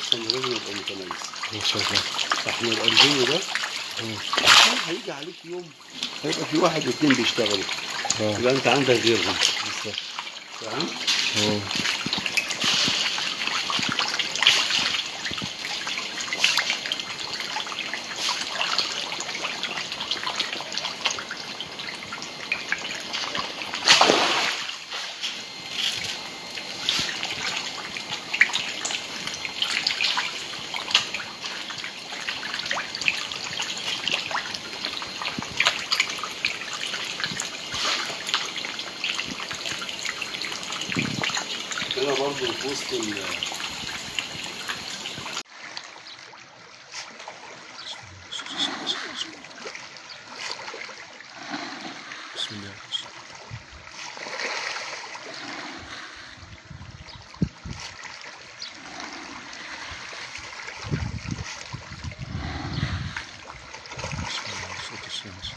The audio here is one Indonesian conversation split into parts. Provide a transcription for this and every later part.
السنة لازم يبقى متميز. ان شاء الله. احنا الألبوم ده هيجي عليك يوم هيبقى في واحد واثنين بيشتغلوا، يبقى انت عندك غيرهم. بالظبط. فاهم؟ هنا برضه في وسط بسم الله. صوت الشمس.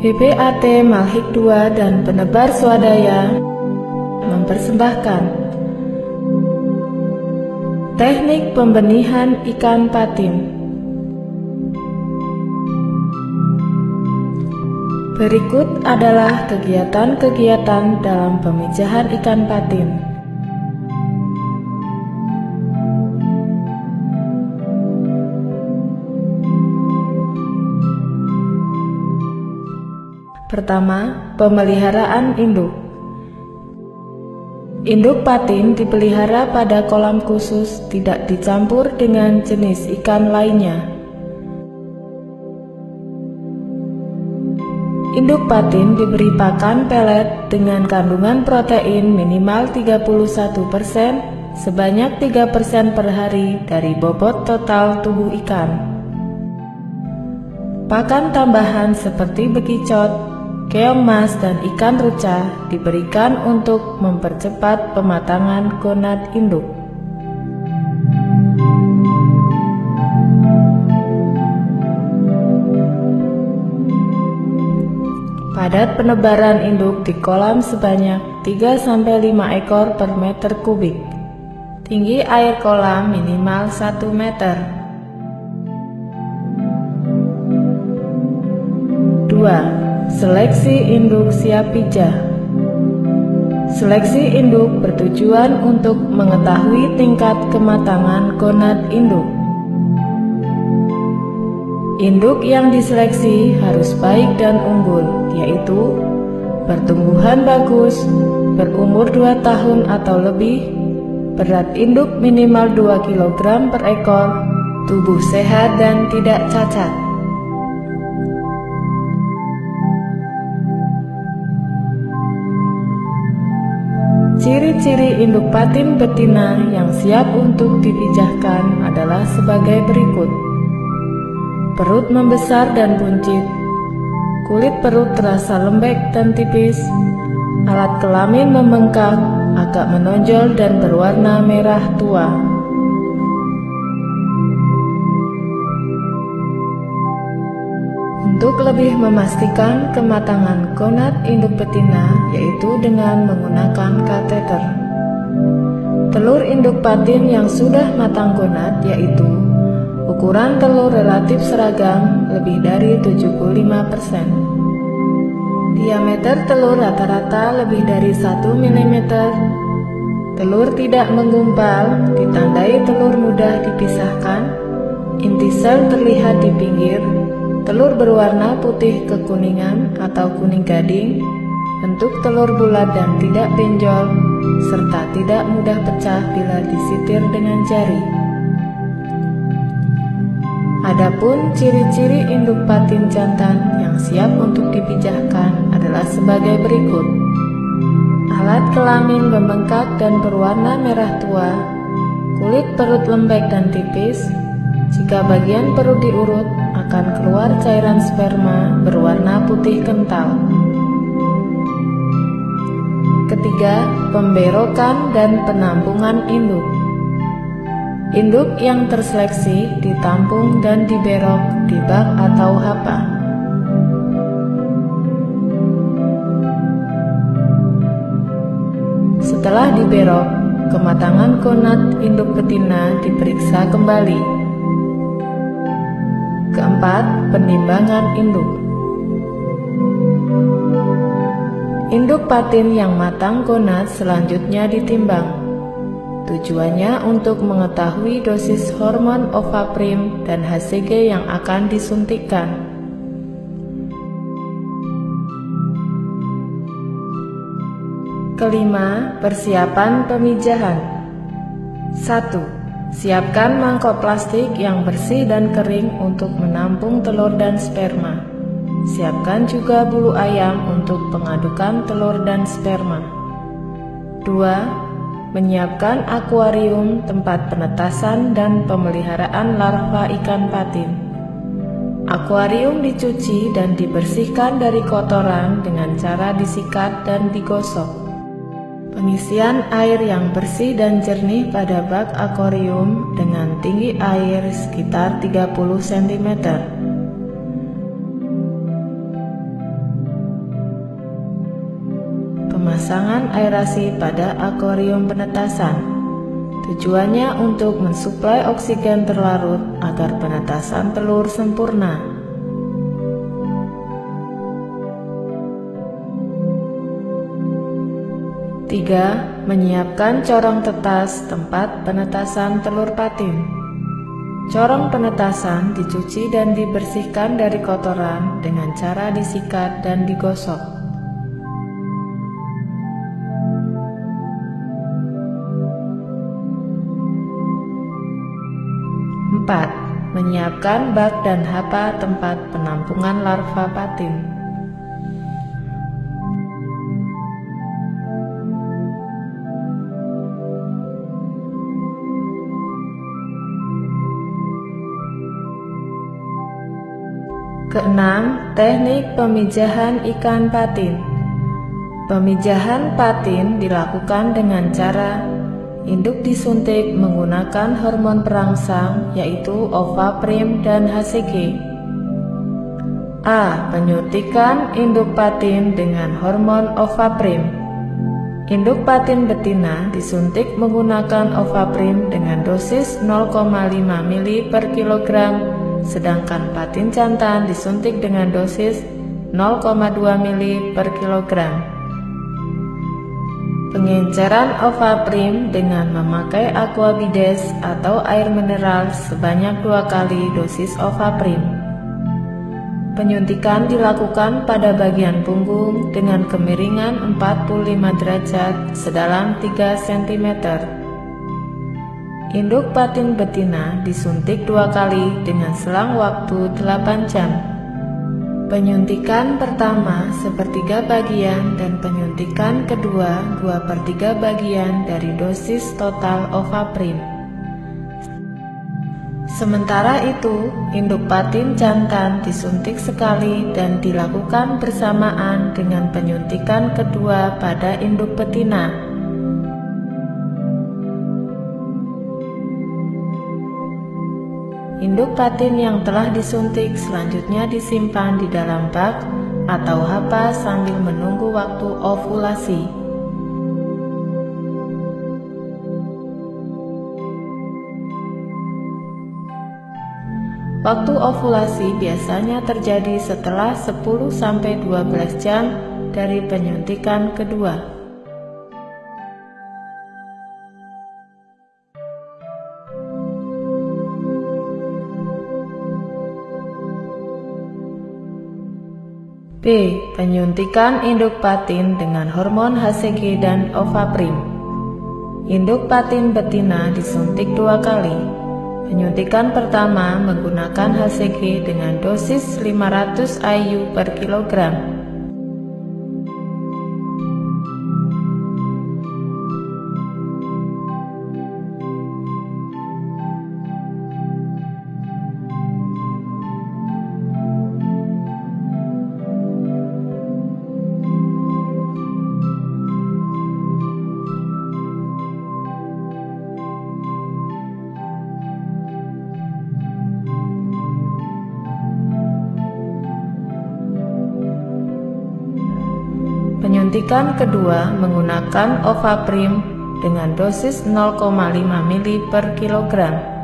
BPAT Malhik II dan penebar swadaya mempersembahkan teknik pembenihan ikan patin. Berikut adalah kegiatan-kegiatan dalam pemijahan ikan patin. Pertama, pemeliharaan induk. Induk patin dipelihara pada kolam khusus, tidak dicampur dengan jenis ikan lainnya. Induk patin diberi pakan pelet dengan kandungan protein minimal 31% sebanyak 3% per hari dari bobot total tubuh ikan. Pakan tambahan seperti bekicot, keong mas, dan ikan ruca diberikan untuk mempercepat pematangan gonad induk. Padat penebaran induk di kolam sebanyak 3-5 ekor per meter kubik. Tinggi air kolam minimal 1 meter. 2. Seleksi induk siap pijah. Seleksi induk bertujuan untuk mengetahui tingkat kematangan gonad induk. Induk yang diseleksi harus baik dan unggul, yaitu pertumbuhan bagus, berumur 2 tahun atau lebih, berat induk minimal 2 kg per ekor, tubuh sehat dan tidak cacat. Ciri-ciri induk patin betina yang siap untuk dipijahkan adalah sebagai berikut. Perut membesar dan buncit, kulit perut terasa lembek dan tipis, alat kelamin membengkak, agak menonjol dan berwarna merah tua. Untuk lebih memastikan kematangan gonad induk betina, yaitu dengan menggunakan kateter. Telur induk patin yang sudah matang gonad, yaitu ukuran telur relatif seragam lebih dari 75%. Diameter telur rata-rata lebih dari 1 mm. Telur tidak menggumpal, ditandai telur mudah dipisahkan. Inti sel terlihat di pinggir. Telur berwarna putih kekuningan atau kuning gading. Bentuk telur bulat dan tidak benjol, serta tidak mudah pecah bila disitir dengan jari. Adapun ciri-ciri induk patin jantan yang siap untuk dipijahkan adalah sebagai berikut. Alat kelamin membengkak dan berwarna merah tua, kulit perut lembek dan tipis. Jika bagian perut diurut, akan keluar cairan sperma berwarna putih kental. Ketiga, pemberokan dan penampungan induk. Induk yang terseleksi ditampung dan diberok di bak atau hapa. Setelah diberok, kematangan gonad induk betina diperiksa kembali. Keempat, penimbangan induk. Induk patin yang matang gonad selanjutnya ditimbang. Tujuannya untuk mengetahui dosis hormon Ovaprim dan HCG yang akan disuntikkan. Kelima, persiapan pemijahan. 1. Siapkan mangkok plastik yang bersih dan kering untuk menampung telur dan sperma. Siapkan juga bulu ayam untuk pengadukan telur dan sperma. 2. Menyiapkan akuarium tempat penetasan dan pemeliharaan larva ikan patin. Akuarium dicuci dan dibersihkan dari kotoran dengan cara disikat dan digosok. Pengisian air yang bersih dan jernih pada bak akuarium dengan tinggi air sekitar 30 cm. Pemasangan aerasi pada akuarium penetasan. Tujuannya untuk mensuplai oksigen terlarut agar penetasan telur sempurna. 3. Menyiapkan corong tetas tempat penetasan telur patin. Corong penetasan dicuci dan dibersihkan dari kotoran dengan cara disikat dan digosok. 4. Menyiapkan bak dan hapa tempat penampungan larva patin. Keenam, teknik pemijahan ikan patin. Pemijahan patin dilakukan dengan cara induk disuntik menggunakan hormon perangsang yaitu Ovaprim dan HCG. A. Penyuntikan induk patin dengan hormon Ovaprim. Induk patin betina disuntik menggunakan Ovaprim dengan dosis 0,5 mili per kilogram, sedangkan patin jantan disuntik dengan dosis 0,2 mili per kilogram. Pengenceran Ovaprim dengan memakai Aquabides atau air mineral sebanyak 2 kali dosis Ovaprim. Penyuntikan dilakukan pada bagian punggung dengan kemiringan 45 derajat sedalam 3 cm. Induk patin betina disuntik 2 kali dengan selang waktu 8 jam. Penyuntikan pertama sepertiga bagian dan penyuntikan kedua 2/3 bagian dari dosis total Ovaprim. Sementara itu, induk patin jantan disuntik sekali dan dilakukan bersamaan dengan penyuntikan kedua pada induk betina. Induk patin yang telah disuntik selanjutnya disimpan di dalam bak atau hapa sambil menunggu waktu ovulasi. Waktu ovulasi biasanya terjadi setelah 10-12 jam dari penyuntikan kedua. B. Penyuntikan induk patin dengan hormon HCG dan Ovaprim. Induk patin betina disuntik 2 kali. Penyuntikan pertama menggunakan HCG dengan dosis 500 IU per kilogram. Penyuntikan kedua menggunakan Ovaprim dengan dosis 0,5 mili per kilogram.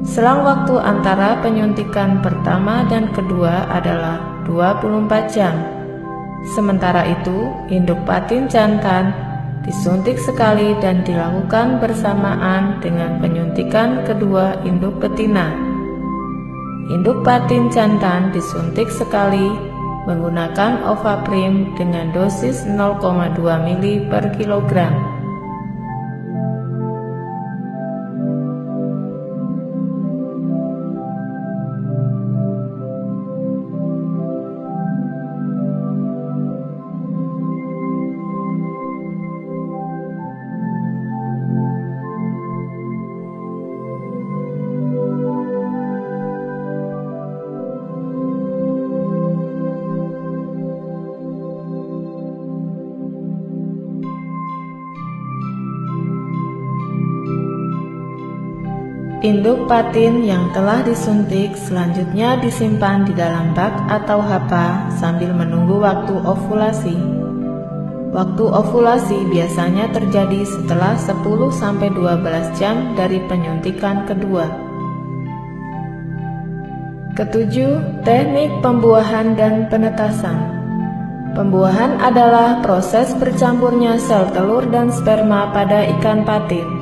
Selang waktu antara penyuntikan pertama dan kedua adalah 24 jam. Sementara itu, induk patin jantan disuntik sekali dan dilakukan bersamaan dengan penyuntikan kedua induk betina. Induk patin jantan disuntik sekali menggunakan Ovaprim dengan dosis 0,2 mili per kilogram. Induk patin yang telah disuntik selanjutnya disimpan di dalam bak atau hapa sambil menunggu waktu ovulasi. Waktu ovulasi biasanya terjadi setelah 10-12 jam dari penyuntikan kedua. Ketujuh, teknik pembuahan dan penetasan. Pembuahan adalah proses bercampurnya sel telur dan sperma pada ikan patin.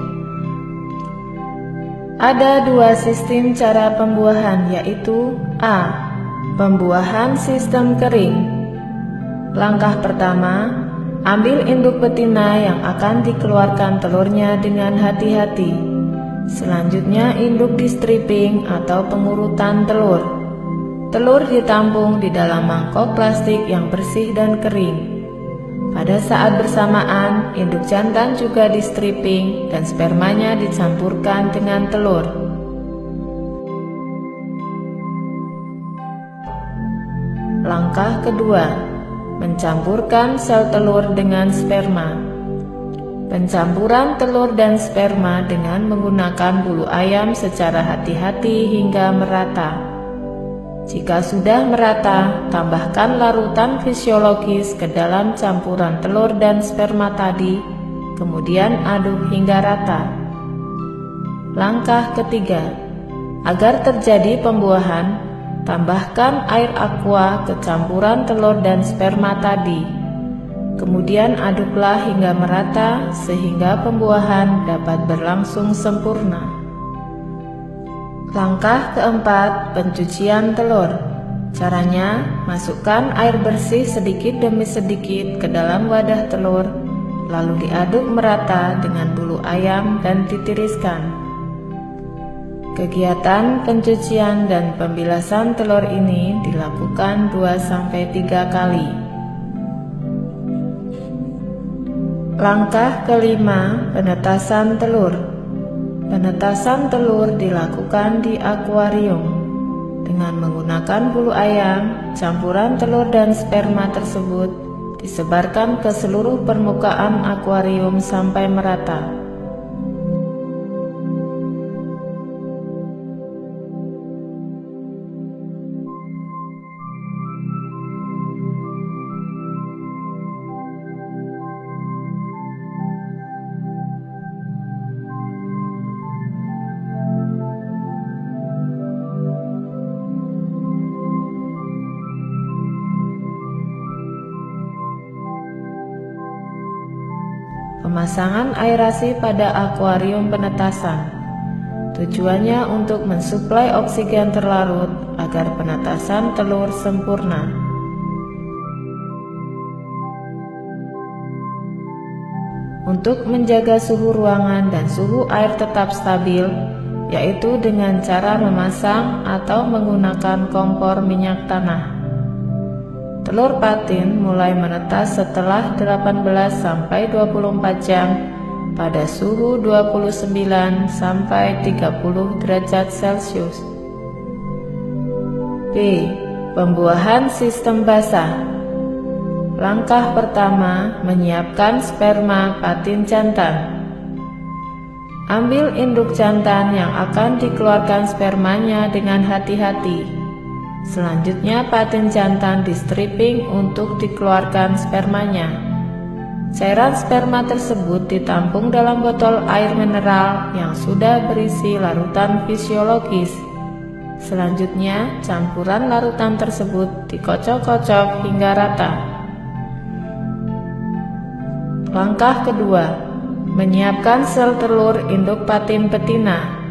Ada 2 sistem cara pembuahan, yaitu A. Pembuahan sistem kering. Langkah pertama, ambil induk betina yang akan dikeluarkan telurnya dengan hati-hati. Selanjutnya induk di stripping atau pengurutan telur. Telur ditampung di dalam mangkok plastik yang bersih dan kering. Pada saat bersamaan, induk jantan juga di stripping dan spermanya dicampurkan dengan telur. Langkah kedua, mencampurkan sel telur dengan sperma. Pencampuran telur dan sperma dengan menggunakan bulu ayam secara hati-hati hingga merata. Jika sudah merata, tambahkan larutan fisiologis ke dalam campuran telur dan sperma tadi, kemudian aduk hingga rata. Langkah ketiga, agar terjadi pembuahan, tambahkan air aqua ke campuran telur dan sperma tadi. Kemudian aduklah hingga merata sehingga pembuahan dapat berlangsung sempurna. Langkah keempat, pencucian telur. Caranya, masukkan air bersih sedikit demi sedikit ke dalam wadah telur, lalu diaduk merata dengan bulu ayam dan ditiriskan. Kegiatan pencucian dan pembilasan telur ini dilakukan 2-3 kali. Langkah kelima, penetasan telur. Penetasan telur dilakukan di akuarium. Dengan menggunakan bulu ayam, campuran telur dan sperma tersebut disebarkan ke seluruh permukaan akuarium sampai merata. Pemasangan aerasi pada akuarium penetasan. Tujuannya untuk mensuplai oksigen terlarut agar penetasan telur sempurna. Untuk menjaga suhu ruangan dan suhu air tetap stabil, yaitu dengan cara memasang atau menggunakan kompor minyak tanah. Telur patin mulai menetas setelah 18-24 jam pada suhu 29-30 derajat Celcius. B. Pembuahan sistem basah. Langkah pertama, menyiapkan sperma patin jantan. Ambil induk jantan yang akan dikeluarkan spermanya dengan hati-hati. Selanjutnya patin jantan di stripping untuk dikeluarkan spermanya. Cairan sperma tersebut ditampung dalam botol air mineral yang sudah berisi larutan fisiologis. Selanjutnya campuran larutan tersebut dikocok-kocok hingga rata. Langkah kedua, menyiapkan sel telur induk patin betina.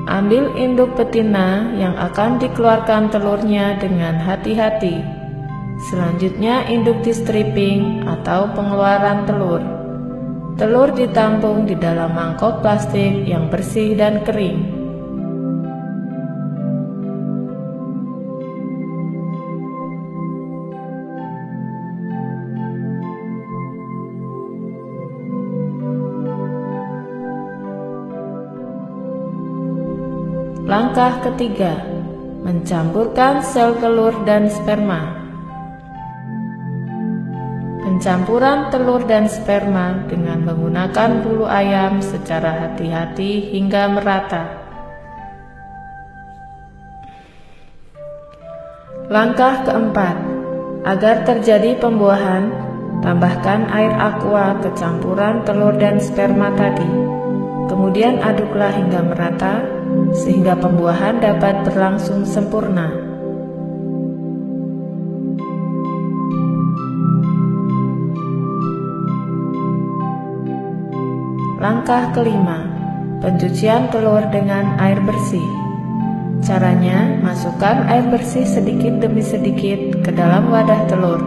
Ambil induk betina yang akan dikeluarkan telurnya dengan hati-hati. Selanjutnya induk di stripping atau pengeluaran telur. Telur ditampung di dalam mangkok plastik yang bersih dan kering. Langkah ketiga, mencampurkan sel telur dan sperma. Pencampuran telur dan sperma dengan menggunakan bulu ayam secara hati-hati hingga merata. Langkah keempat, agar terjadi pembuahan, tambahkan air aqua ke campuran telur dan sperma tadi. Kemudian aduklah hingga merata, sehingga pembuahan dapat berlangsung sempurna. Langkah kelima, pencucian telur dengan air bersih. Caranya, masukkan air bersih sedikit demi sedikit ke dalam wadah telur,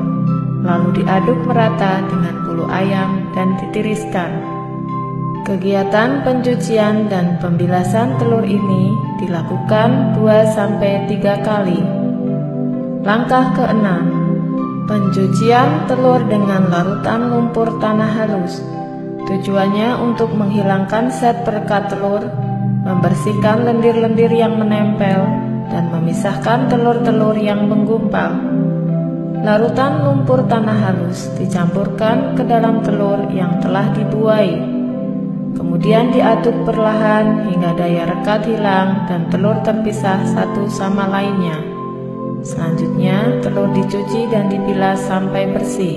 lalu diaduk merata dengan bulu ayam dan ditiriskan. Kegiatan pencucian dan pembilasan telur ini dilakukan 2-3 kali. Langkah ke-6, pencucian telur dengan larutan lumpur tanah halus. Tujuannya untuk menghilangkan zat perekat telur, membersihkan lendir-lendir yang menempel, dan memisahkan telur-telur yang menggumpal. Larutan lumpur tanah halus dicampurkan ke dalam telur yang telah dibuai. Kemudian diaduk perlahan hingga daya rekat hilang dan telur terpisah satu sama lainnya. Selanjutnya, telur dicuci dan dibilas sampai bersih.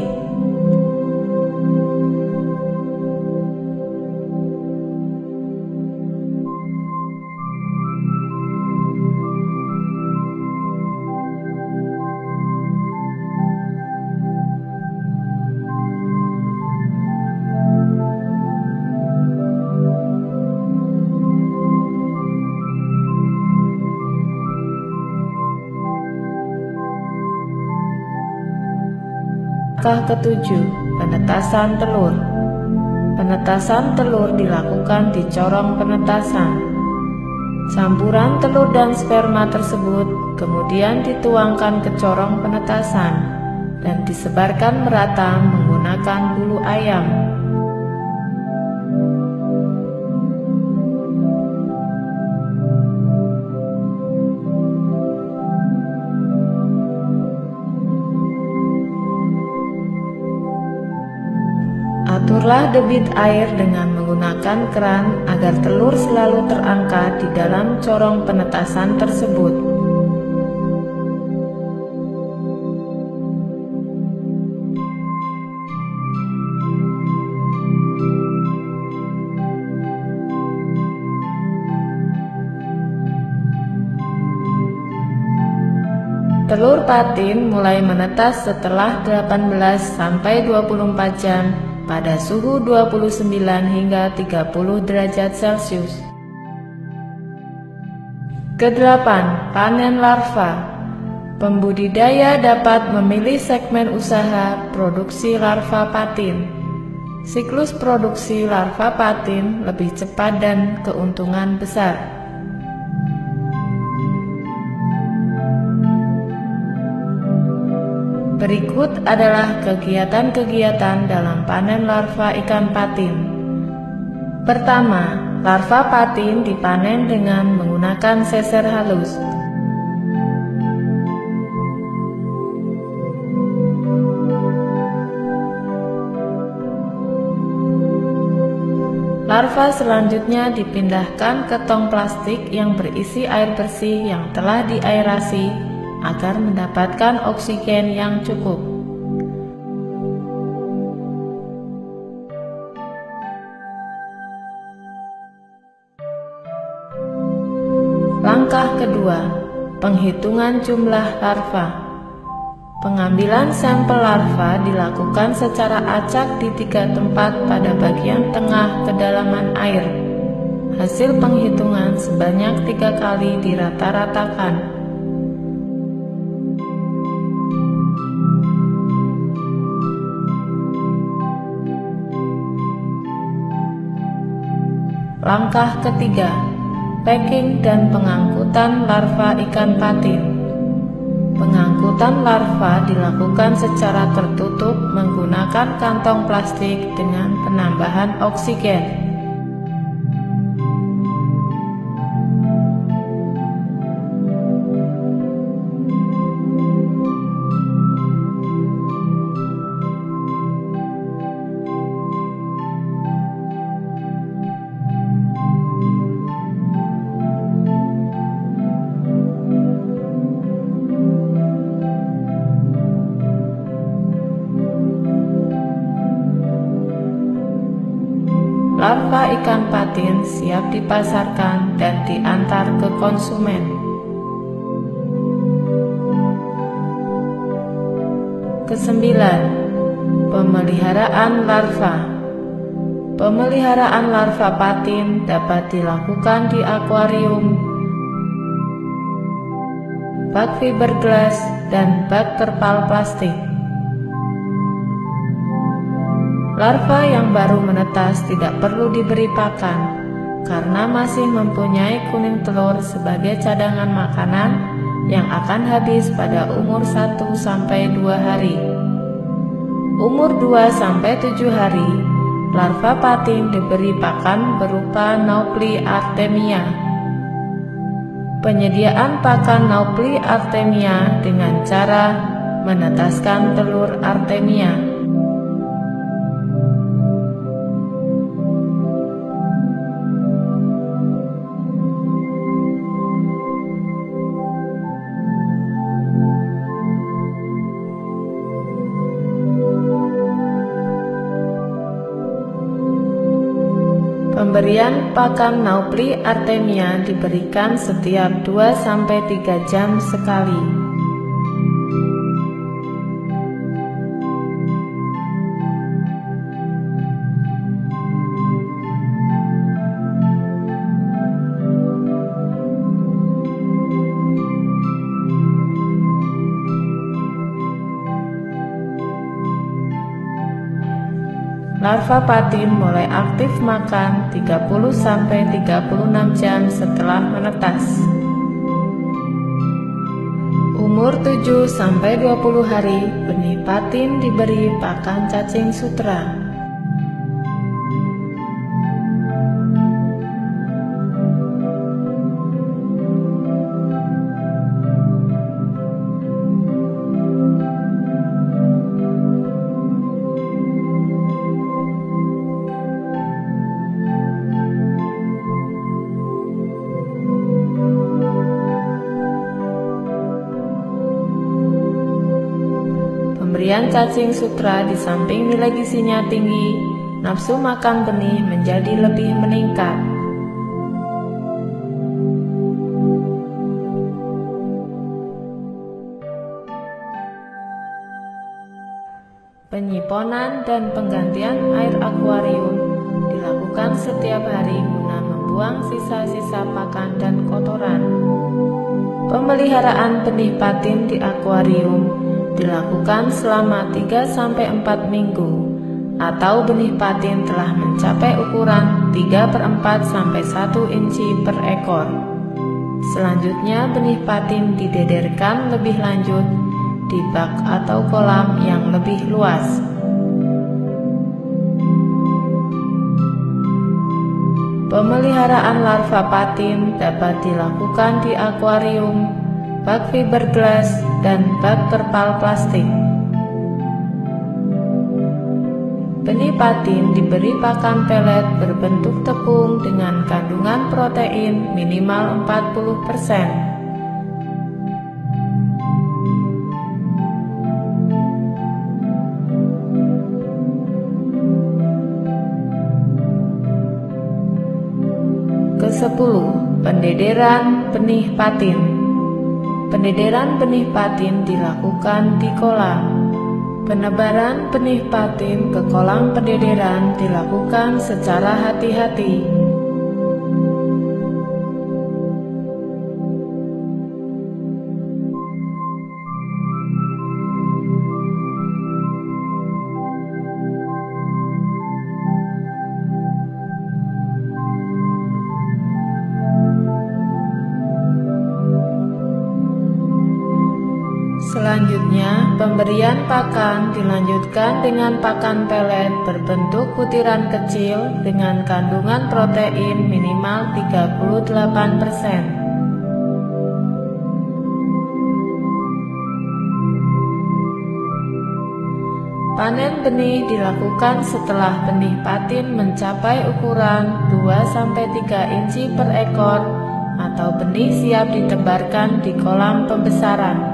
Langkah ke-7, penetasan telur. Penetasan telur dilakukan di corong penetasan. Campuran telur dan sperma tersebut kemudian dituangkan ke corong penetasan dan disebarkan merata menggunakan bulu ayam. Aturlah debit air dengan menggunakan keran agar telur selalu terangkat di dalam corong penetasan tersebut. Telur patin mulai menetas setelah 18-24 jam pada suhu 29 hingga 30 derajat Celcius. Ke-8, panen larva. Pembudidaya dapat memilih segmen usaha produksi larva patin. Siklus produksi larva patin lebih cepat dan keuntungan besar. Berikut adalah kegiatan-kegiatan dalam panen larva ikan patin. Pertama, larva patin dipanen dengan menggunakan seser halus. Larva selanjutnya dipindahkan ke tong plastik yang berisi air bersih yang telah diaerasi agar mendapatkan oksigen yang cukup. Langkah kedua, penghitungan jumlah larva. Pengambilan sampel larva dilakukan secara acak di 3 tempat pada bagian tengah kedalaman air. Hasil penghitungan sebanyak 3 kali dirata-ratakan. Langkah ketiga, packing dan pengangkutan larva ikan patin. Pengangkutan larva dilakukan secara tertutup menggunakan kantong plastik dengan penambahan oksigen. Larva ikan patin siap dipasarkan dan diantar ke konsumen. Kesembilan, pemeliharaan larva. Pemeliharaan larva patin dapat dilakukan di akuarium, bak fiberglass, dan bak terpal plastik. Larva yang baru menetas tidak perlu diberi pakan karena masih mempunyai kuning telur sebagai cadangan makanan yang akan habis pada umur 1-2 hari. Umur 2-7 hari, larva patin diberi pakan berupa Naupli artemia. Penyediaan pakan Naupli artemia dengan cara menetaskan telur artemia. Pemberian pakan Naupli artemia diberikan setiap 2-3 jam sekali. Larva patin mulai aktif makan 30-36 jam setelah menetas. Umur 7-20 hari, benih patin diberi pakan cacing sutra. Pemberian cacing sutra di samping nilai gizinya tinggi, nafsu makan benih menjadi lebih meningkat. Penyiponan dan penggantian air akuarium dilakukan setiap hari guna membuang sisa-sisa pakan dan kotoran. Pemeliharaan benih patin di akuarium dilakukan selama 3-4 minggu atau benih patin telah mencapai ukuran 3/4-1 inci per ekor. Selanjutnya benih patin didederkan lebih lanjut di bak atau kolam yang lebih luas. Pemeliharaan larva patin dapat dilakukan di akuarium, bak fiberglass, dan bak terpal plastik. Benih patin diberi pakan pelet berbentuk tepung dengan kandungan protein minimal 40%. Ke-10. Pendederan benih patin. Pendederan benih patin dilakukan di kolam. Penebaran benih patin ke kolam pendederan dilakukan secara hati-hati. Selanjutnya, pemberian pakan dilanjutkan dengan pakan pelet berbentuk butiran kecil dengan kandungan protein minimal 38%. Panen benih dilakukan setelah benih patin mencapai ukuran 2-3 inci per ekor atau benih siap ditebarkan di kolam pembesaran.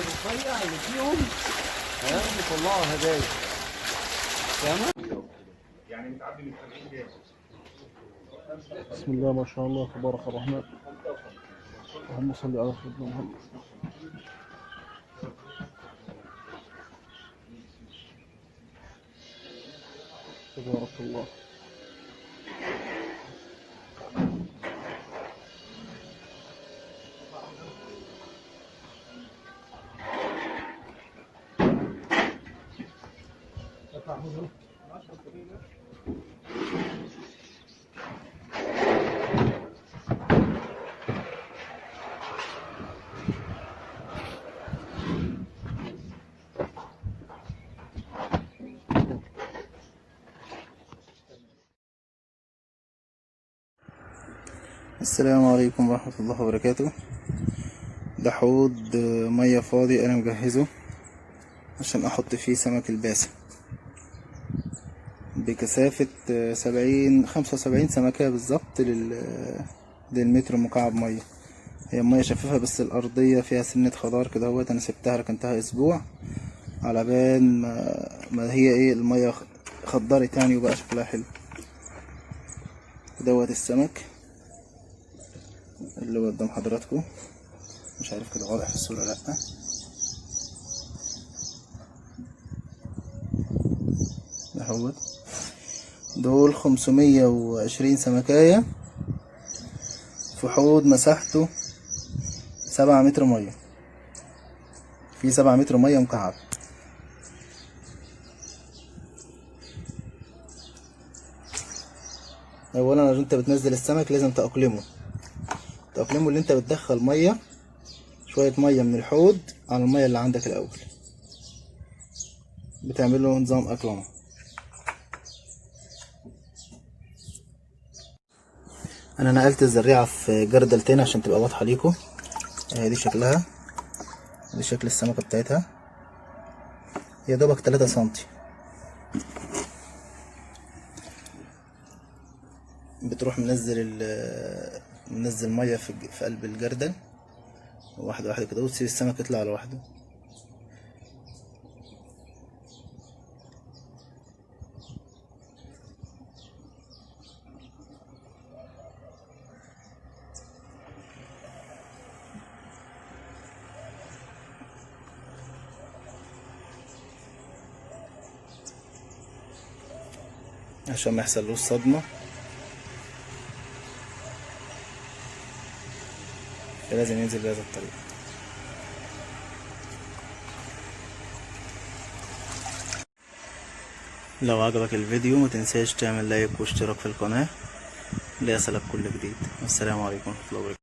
الرفيع اللي فيهم يطلعوا هدايا. تمام؟ بسم الله ما شاء الله تبارك الرحمن. اللهم صل على سيدنا محمد. تبارك الله. السلام عليكم ورحمة الله وبركاته. ده حوض مية فاضي أنا مجهزه عشان أحط فيه سمك الباسة بكثافة 75 سمكة بالظبط للمتر مكعب مية. هي مية شفافة بس الأرضية فيها سنة خضار كده اهوت. أنا سبتها ركنتها أسبوع على بال ما هي ايه المية خضرت يعني وبقى شكلها حلو. دوت السمك اللي هو قدام حضراتكم، مش عارف كده واضح في الصورة لأ. اهوت دول 520 سمكاية في حوض مساحته 7 متر مية، في 7 متر مية مكعب. اولا عشان انت بتنزل السمك لازم تأقلمه اللي انت بتدخل مية شوية مية من الحوض على المية اللي عندك الاول، بتعمل له نظام أقلمة. انا نقلت الزريعة في جردل تاني عشان تبقى واضحة ليكم. دي شكلها، دي شكل السمكة بتاعتها، يا دوبك 3 سنتي. بتروح منزل مية في قلب الجردل واحدة واحدة كده، وتسيب السمك يطلع لوحده. عشان ما يحصلوش صدمة لازم ينزل بهذا الطريقة. لو عجبك الفيديو متنساش تعمل لايك واشتراك في القناة ليصلك كل جديد. والسلام عليكم ورحمة الله وبركاته.